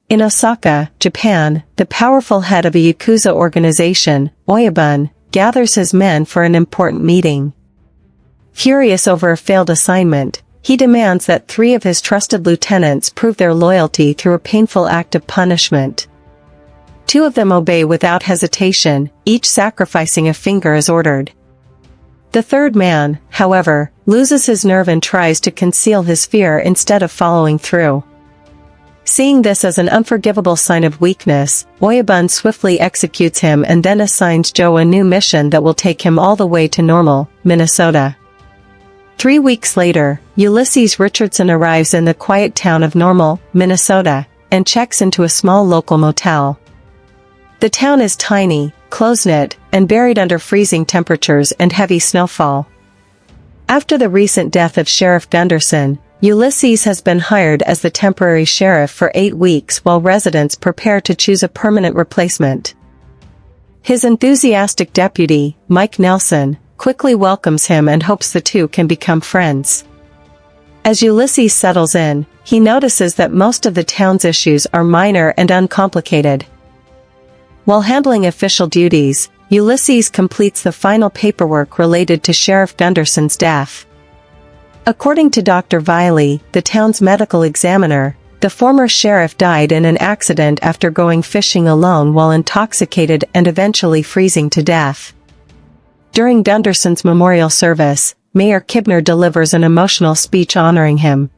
In Osaka, Japan, the powerful head of a Yakuza organization, Oyabun, gathers his men for an important meeting. Furious over a failed assignment, he demands that 3 of his trusted lieutenants prove their loyalty through a painful act of punishment. 2 of them obey without hesitation, each sacrificing a finger as ordered. The 3rd man, however, loses his nerve and tries to conceal his fear instead of following through. Seeing this as an unforgivable sign of weakness, Oyabun swiftly executes him and then assigns Joe a new mission that will take him all the way to Normal, Minnesota. 3 weeks later, Ulysses Richardson arrives in the quiet town of Normal, Minnesota, and checks into a small local motel. The town is tiny, close-knit, and buried under freezing temperatures and heavy snowfall. After the recent death of Sheriff Gunderson, Ulysses has been hired as the temporary sheriff for 8 weeks while residents prepare to choose a permanent replacement. His enthusiastic deputy, Mike Nelson, quickly welcomes him and hopes the two can become friends. As Ulysses settles in, he notices that most of the town's issues are minor and uncomplicated. While handling official duties, Ulysses completes the final paperwork related to Sheriff Gunderson's death. According to Dr. Viley, the town's medical examiner, the former sheriff died in an accident after going fishing alone while intoxicated and eventually freezing to death. During Gunderson's memorial service, Mayor Kibner delivers an emotional speech honoring him.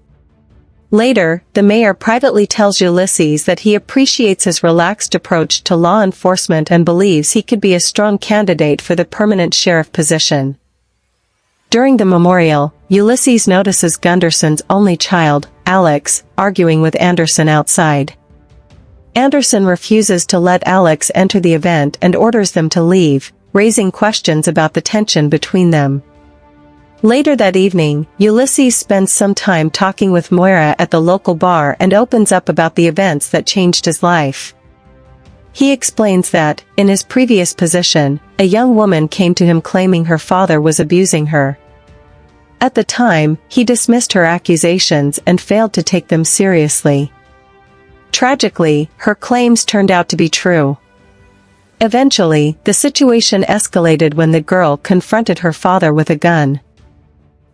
Later, the mayor privately tells Ulysses that he appreciates his relaxed approach to law enforcement and believes he could be a strong candidate for the permanent sheriff position. During the memorial, Ulysses notices Gunderson's only child, Alex, arguing with Anderson outside. Anderson refuses to let Alex enter the event and orders them to leave, raising questions about the tension between them. Later that evening, Ulysses spends some time talking with Moira at the local bar and opens up about the events that changed his life. He explains that, in his previous position, a young woman came to him claiming her father was abusing her. At the time, he dismissed her accusations and failed to take them seriously. Tragically, her claims turned out to be true. Eventually, the situation escalated when the girl confronted her father with a gun.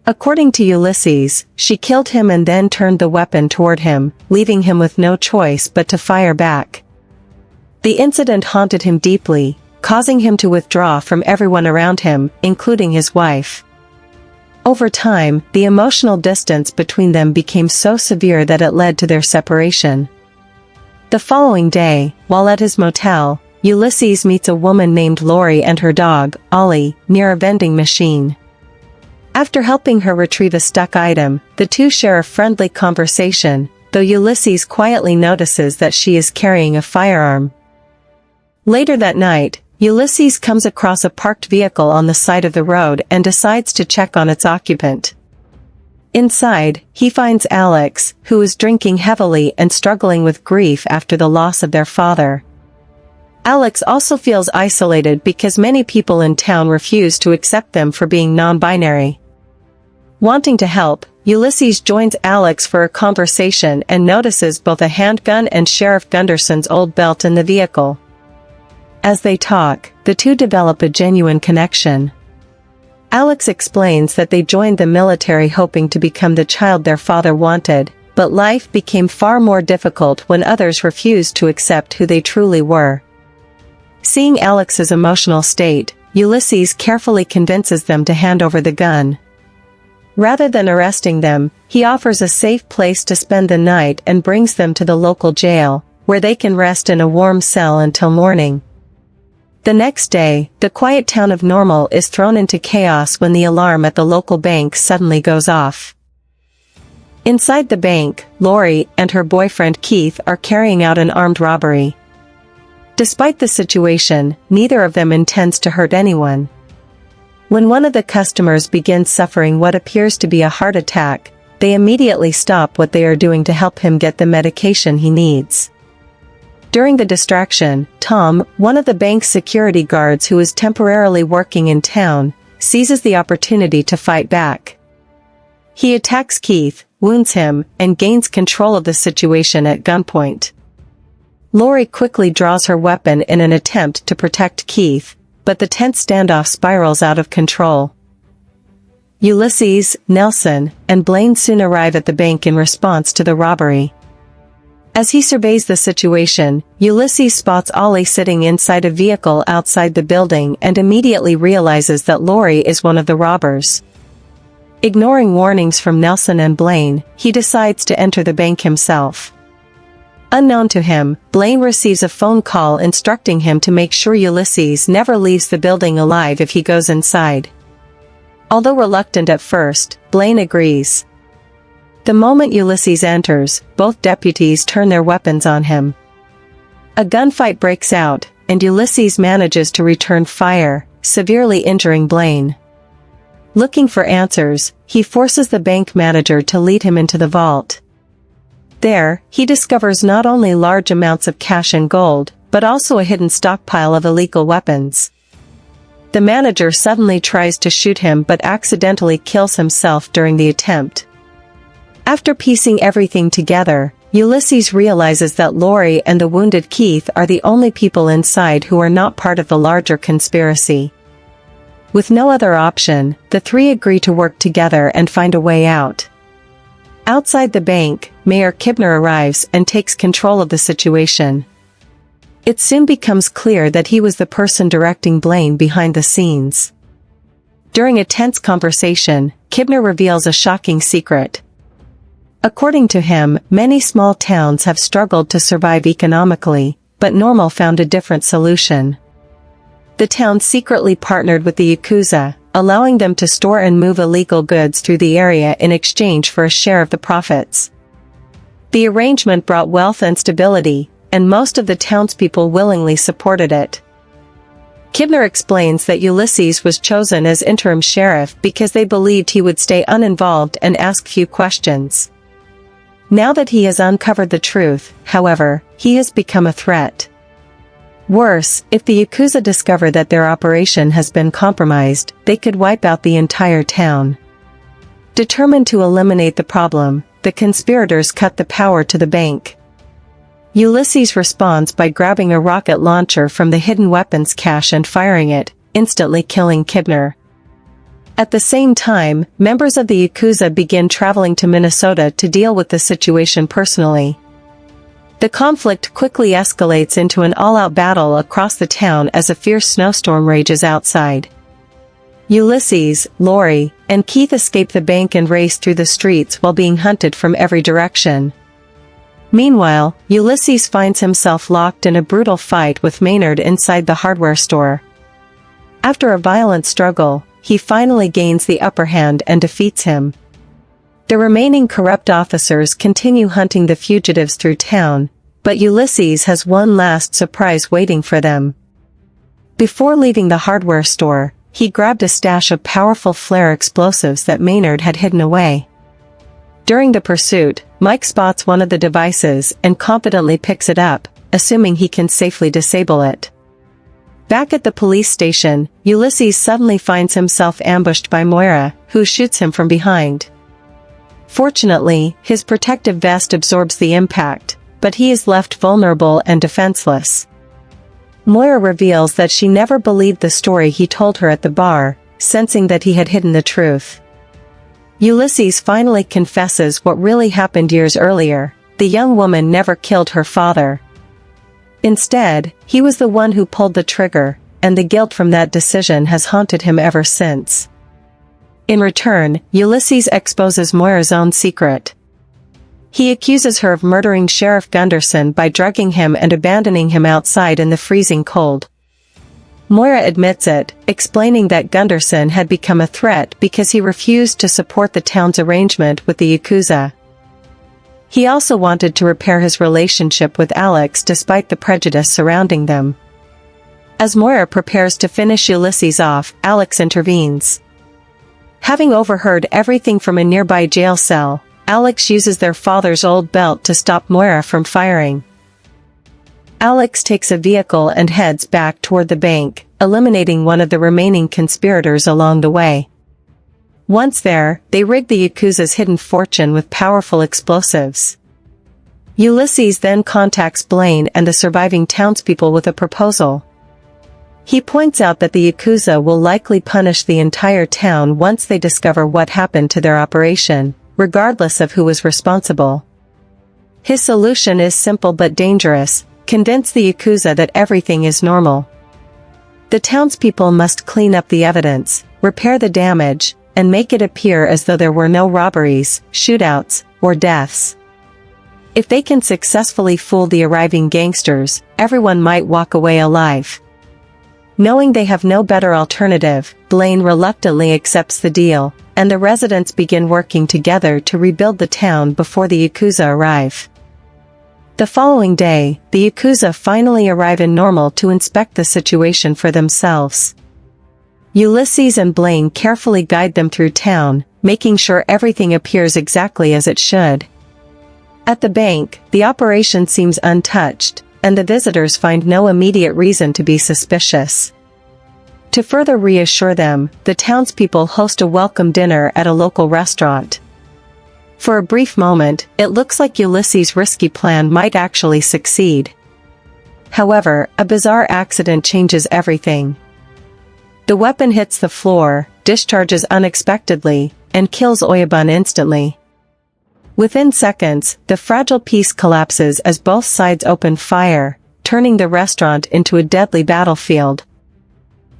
According to Ulysses, she killed him and then turned the weapon toward him, leaving him with no choice but to fire back. The incident haunted him deeply, causing him to withdraw from everyone around him, including his wife. Over time, the emotional distance between them became so severe that it led to their separation. The following day, while at his motel, Ulysses meets a woman named Lori and her dog, Ollie, near a vending machine. After helping her retrieve a stuck item, the two share a friendly conversation, though Ulysses quietly notices that she is carrying a firearm. Later that night, Ulysses comes across a parked vehicle on the side of the road and decides to check on its occupant. Inside, he finds Alex, who is drinking heavily and struggling with grief after the loss of their father. Alex also feels isolated because many people in town refuse to accept them for being non-binary. Wanting to help, Ulysses joins Alex for a conversation and notices both a handgun and Sheriff Gunderson's old belt in the vehicle. As they talk, the two develop a genuine connection. Alex explains that they joined the military hoping to become the child their father wanted, but life became far more difficult when others refused to accept who they truly were. Seeing Alex's emotional state, Ulysses carefully convinces them to hand over the gun. Rather than arresting them, he offers a safe place to spend the night and brings them to the local jail, where they can rest in a warm cell until morning. The next day, the quiet town of Normal is thrown into chaos when the alarm at the local bank suddenly goes off. Inside the bank, Lori and her boyfriend Keith are carrying out an armed robbery. Despite the situation, neither of them intends to hurt anyone. When one of the customers begins suffering what appears to be a heart attack, they immediately stop what they are doing to help him get the medication he needs. During the distraction, Tom, one of the bank's security guards who is temporarily working in town, seizes the opportunity to fight back. He attacks Keith, wounds him, and gains control of the situation at gunpoint. Lori quickly draws her weapon in an attempt to protect Keith, but the tense standoff spirals out of control. Ulysses, Nelson, and Blaine soon arrive at the bank in response to the robbery. As he surveys the situation, Ulysses spots Ollie sitting inside a vehicle outside the building and immediately realizes that Lori is one of the robbers. Ignoring warnings from Nelson and Blaine, he decides to enter the bank himself. Unknown to him, Blaine receives a phone call instructing him to make sure Ulysses never leaves the building alive if he goes inside. Although reluctant at first, Blaine agrees. The moment Ulysses enters, both deputies turn their weapons on him. A gunfight breaks out, and Ulysses manages to return fire, severely injuring Blaine. Looking for answers, he forces the bank manager to lead him into the vault. There, he discovers not only large amounts of cash and gold, but also a hidden stockpile of illegal weapons. The manager suddenly tries to shoot him but accidentally kills himself during the attempt. After piecing everything together, Ulysses realizes that Lori and the wounded Keith are the only people inside who are not part of the larger conspiracy. With no other option, the three agree to work together and find a way out. Outside the bank, Mayor Kibner arrives and takes control of the situation. It soon becomes clear that he was the person directing Blaine behind the scenes. During a tense conversation, Kibner reveals a shocking secret. According to him, many small towns have struggled to survive economically, but Normal found a different solution. The town secretly partnered with the Yakuza, allowing them to store and move illegal goods through the area in exchange for a share of the profits. The arrangement brought wealth and stability, and most of the townspeople willingly supported it. Kibner explains that Ulysses was chosen as interim sheriff because they believed he would stay uninvolved and ask few questions. Now that he has uncovered the truth, however, he has become a threat. Worse, if the Yakuza discover that their operation has been compromised, they could wipe out the entire town. Determined to eliminate the problem, the conspirators cut the power to the bank. Ulysses responds by grabbing a rocket launcher from the hidden weapons cache and firing it, instantly killing Kibner. At the same time, members of the Yakuza begin traveling to Minnesota to deal with the situation personally. The conflict quickly escalates into an all-out battle across the town as a fierce snowstorm rages outside. Ulysses, Lori, and Keith escape the bank and race through the streets while being hunted from every direction. Meanwhile, Ulysses finds himself locked in a brutal fight with Maynard inside the hardware store. After a violent struggle, he finally gains the upper hand and defeats him. The remaining corrupt officers continue hunting the fugitives through town, but Ulysses has one last surprise waiting for them. Before leaving the hardware store, he grabbed a stash of powerful flare explosives that Maynard had hidden away. During the pursuit, Mike spots one of the devices and confidently picks it up, assuming he can safely disable it. Back at the police station, Ulysses suddenly finds himself ambushed by Moira, who shoots him from behind. Fortunately, his protective vest absorbs the impact, but he is left vulnerable and defenseless. Moira reveals that she never believed the story he told her at the bar, sensing that he had hidden the truth. Ulysses finally confesses what really happened years earlier: the young woman never killed her father. Instead, he was the one who pulled the trigger, and the guilt from that decision has haunted him ever since. In return, Ulysses exposes Moira's own secret. He accuses her of murdering Sheriff Gunderson by drugging him and abandoning him outside in the freezing cold. Moira admits it, explaining that Gunderson had become a threat because he refused to support the town's arrangement with the Yakuza. He also wanted to repair his relationship with Alex despite the prejudice surrounding them. As Moira prepares to finish Ulysses off, Alex intervenes. Having overheard everything from a nearby jail cell, Alex uses their father's old belt to stop Moira from firing. Alex takes a vehicle and heads back toward the bank, eliminating one of the remaining conspirators along the way. Once there, they rig the Yakuza's hidden fortune with powerful explosives. Ulysses then contacts Blaine and the surviving townspeople with a proposal. He points out that the Yakuza will likely punish the entire town once they discover what happened to their operation, regardless of who was responsible. His solution is simple but dangerous: convince the Yakuza that everything is normal. The townspeople must clean up the evidence, repair the damage, and make it appear as though there were no robberies, shootouts, or deaths. If they can successfully fool the arriving gangsters, everyone might walk away alive. Knowing they have no better alternative, Blaine reluctantly accepts the deal, and the residents begin working together to rebuild the town before the Yakuza arrive. The following day, the Yakuza finally arrive in Normal to inspect the situation for themselves. Ulysses and Blaine carefully guide them through town, making sure everything appears exactly as it should. At the bank, the operation seems untouched, and the visitors find no immediate reason to be suspicious. To further reassure them, the townspeople host a welcome dinner at a local restaurant. For a brief moment, it looks like Ulysses' risky plan might actually succeed. However, a bizarre accident changes everything. The weapon hits the floor, discharges unexpectedly, and kills Oyabun instantly. Within seconds, the fragile piece collapses as both sides open fire, turning the restaurant into a deadly battlefield.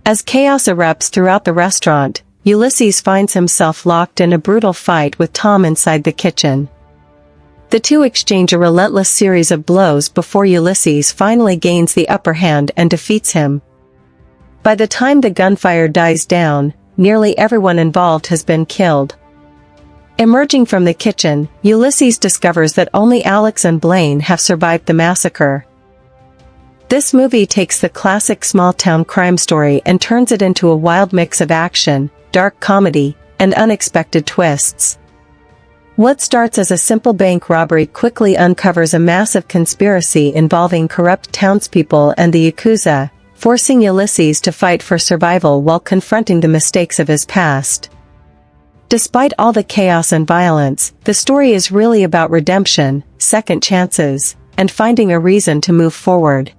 As chaos erupts throughout the restaurant, Ulysses finds himself locked in a brutal fight with Tom inside the kitchen. The two exchange a relentless series of blows before Ulysses finally gains the upper hand and defeats him. By the time the gunfire dies down, nearly everyone involved has been killed. Emerging from the kitchen, Ulysses discovers that only Alex and Blaine have survived the massacre. This movie takes the classic small-town crime story and turns it into a wild mix of action, dark comedy, and unexpected twists. What starts as a simple bank robbery quickly uncovers a massive conspiracy involving corrupt townspeople and the Yakuza, forcing Ulysses to fight for survival while confronting the mistakes of his past. Despite all the chaos and violence, the story is really about redemption, second chances, and finding a reason to move forward.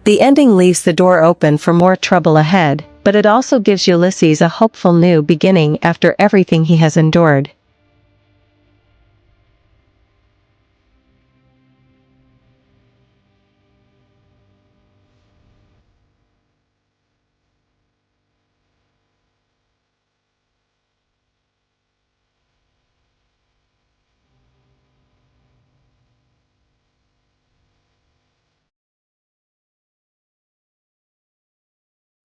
The ending leaves the door open for more trouble ahead, but it also gives Ulysses a hopeful new beginning after everything he has endured.